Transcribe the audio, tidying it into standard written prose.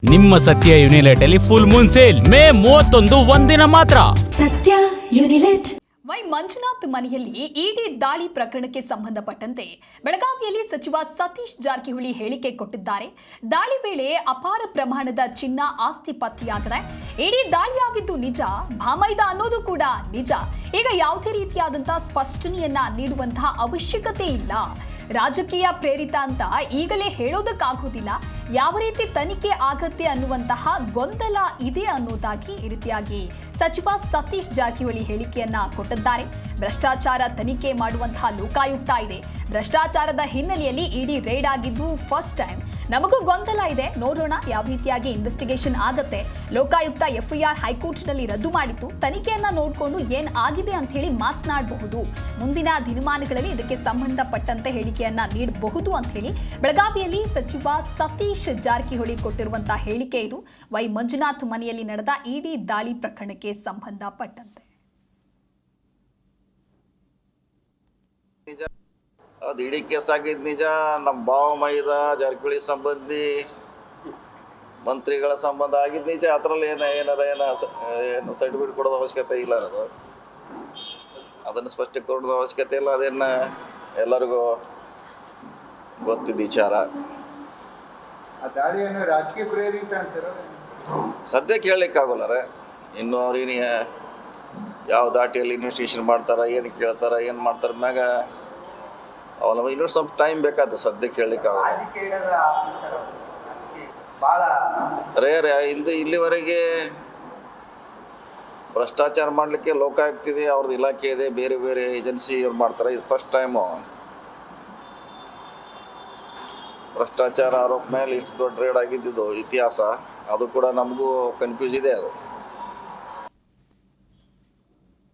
ನಿಮ್ಮ ಸತ್ಯ ಯುನಿಲೆಟ್ ಅಲ್ಲಿ ಫುಲ್ ಮೂನ್ ಸೇಲ್ ಮೇ 31 ಒಂದಿನ ಮಾತ್ರ. ಸತ್ಯ ಯುನಿಲೆಟ್. ವೈ ಮಂಜುನಾಥ್ ಮನೆಯಲ್ಲಿ ಇಡಿ ದಾಳಿ ಪ್ರಕರಣಕ್ಕೆ ಸಂಬಂಧಪಟ್ಟಂತೆ ಬೆಳಗಾವಿಯಲ್ಲಿ ಸಚಿವ ಸತೀಶ್ ಜಾರಕಿಹೊಳಿ ಹೇಳಿಕೆ ಕೊಟ್ಟಿದ್ದಾರೆ. ದಾಳಿ ವೇಳೆ ಅಪಾರ ಪ್ರಮಾಣದ ಚಿನ್ನ ಆಸ್ತಿ ಪತ್ತೆಯಾಗಿದೆ. ಇಡಿ ದಾಳಿಯಾಗಿದ್ದು ನಿಜ, ಭಾಮೈದ ಅನ್ನೋದು ಕೂಡ ನಿಜ. ಈಗ ಯಾವುದೇ ರೀತಿಯಾದಂತಹ ಸ್ಪಷ್ಟನೆಯನ್ನ ನೀಡುವಂತಹ ಅವಶ್ಯಕತೆ ಇಲ್ಲ. ರಾಜಕೀಯ ಪ್ರೇರಿತ ಅಂತ ಈಗಲೇ ಹೇಳೋದಕ್ಕಾಗೋದಿಲ್ಲ. ಯಾವ ರೀತಿ ತನಿಖೆ ಆಗತ್ತೆ ಅನ್ನುವಂತಹ ಗೊಂದಲ ಇದೆ ಅನ್ನೋದಾಗಿ ಈ ರೀತಿಯಾಗಿ ಸಚಿವ ಸತೀಶ್ ಜಾರಕಿಹೊಳಿ ಹೇಳಿಕೆಯನ್ನ ಕೊಟ್ಟಿದ್ದಾರೆ. ಭ್ರಷ್ಟಾಚಾರ ತನಿಖೆ ಮಾಡುವಂತಹ ಲೋಕಾಯುಕ್ತ ಇದೆ. ಭ್ರಷ್ಟಾಚಾರದ ಹಿನ್ನೆಲೆಯಲ್ಲಿ ಇಡಿ ರೇಡ್ ಆಗಿದ್ದು ಫಸ್ಟ್ ಟೈಮ್. ನಮಗೂ ಗೊಂದಲ ಇದೆ, ನೋಡೋಣ ಯಾವ ರೀತಿಯಾಗಿ ಇನ್ವೆಸ್ಟಿಗೇಷನ್ ಆಗತ್ತೆ. ಲೋಕಾಯುಕ್ತ ಎಫ್ಐಆರ್ ಹೈಕೋರ್ಟ್ನಲ್ಲಿ ರದ್ದು ಮಾಡಿತ್ತು. ತನಿಖೆಯನ್ನ ನೋಡಿಕೊಂಡು ಏನ್ ಆಗಿದೆ ಅಂತ ಹೇಳಿ ಮಾತನಾಡಬಹುದು. ಮುಂದಿನ ದಿನಮಾನಗಳಲ್ಲಿ ಇದಕ್ಕೆ ಸಂಬಂಧಪಟ್ಟಂತೆ ಹೇಳಿಕೆಯನ್ನ ನೀಡಬಹುದು ಅಂತ ಹೇಳಿ ಬೆಳಗಾವಿಯಲ್ಲಿ ಸಚಿವ ಸತೀಶ್ ಜಾರಕಿಹೊಳಿ ಕೊಟ್ಟಿರುವಂತಹ ಹೇಳಿಕೆ ಇದು. ವೈ ಮಂಜುನಾಥ್ ಮನೆಯಲ್ಲಿ ನಡೆದ ಇಡಿ ದಾಳಿ ಪ್ರಕರಣಕ್ಕೆ ಸಂಬಂಧಪಟ್ಟಂತೆ. ಅದು ಇಡೀ ಕೇಸ್ ಆಗಿದ್ದು ನಿಜ. ನಮ್ಮ ಭಾವ ಮೈದ ಜಾರಕಿಹೊಳಿ ಸಂಬಂಧಿ ಮಂತ್ರಿಗಳ ಸಂಬಂಧ ಆಗಿದ್ದು ನಿಜ. ಅದರಲ್ಲಿ ಏನು ಸರ್ಟಿಫಿಕೇಟ್ ಕೊಡೋದು ಅವಶ್ಯಕತೆ ಇಲ್ಲ. ಅದನ್ನು ಸ್ಪಷ್ಟೀಕರಣದ ಅವಶ್ಯಕತೆ ಇಲ್ಲ. ಅದನ್ನು ಎಲ್ಲರಿಗೂ ಗೊತ್ತಿದ್ದ ವಿಚಾರ. ರಾಜಕೀಯ ಪ್ರೇರಿತ ಅಂತಾರ ಸದ್ಯಕ್ಕೆ ಹೇಳಲಿಕ್ಕಾಗಲ್ಲ ರೀ. ಇನ್ನು ಅವ್ರೇನು ಯಾವ ದಾಟಿಯಲ್ಲಿ ಇನ್ವೆಸ್ಟಿಗೇಷನ್ ಮಾಡ್ತಾರೆ, ಏನು ಕೇಳ್ತಾರೆ, ಏನು ಮಾಡ್ತಾರೆ ಮ್ಯಾಗ ಅವನ ಇನ್ನೂ ಸ್ವಲ್ಪ ಟೈಮ್ ಬೇಕಾದ. ಸದ್ಯಕ್ಕೆ ಹೇಳಲಿಕ್ಕಾಗಲ್ಲ ರೇ. ಇಲ್ಲಿವರೆಗೆ ಭ್ರಷ್ಟಾಚಾರ ಮಾಡಲಿಕ್ಕೆ ಲೋಕಾಯುಕ್ತ ಇದೆ, ಅವ್ರದ್ದು ಇಲಾಖೆ ಇದೆ, ಬೇರೆ ಬೇರೆ ಏಜೆನ್ಸಿ ಅವ್ರು ಮಾಡ್ತಾರೆ. ಇದು ಫಸ್ಟ್ ಟೈಮು ಭ್ರಷ್ಟಾಚಾರ ಆರೋಪ ಮೇಲೆ ಇಷ್ಟು ದೊಡ್ಡ ರೇಡ್ ಆಗಿದ್ದು ಇತಿಹಾಸ. ಅದು ಕೂಡ ನಮಗೂ ಕನ್ಫ್ಯೂಸ್ ಇದೆ. ಅದು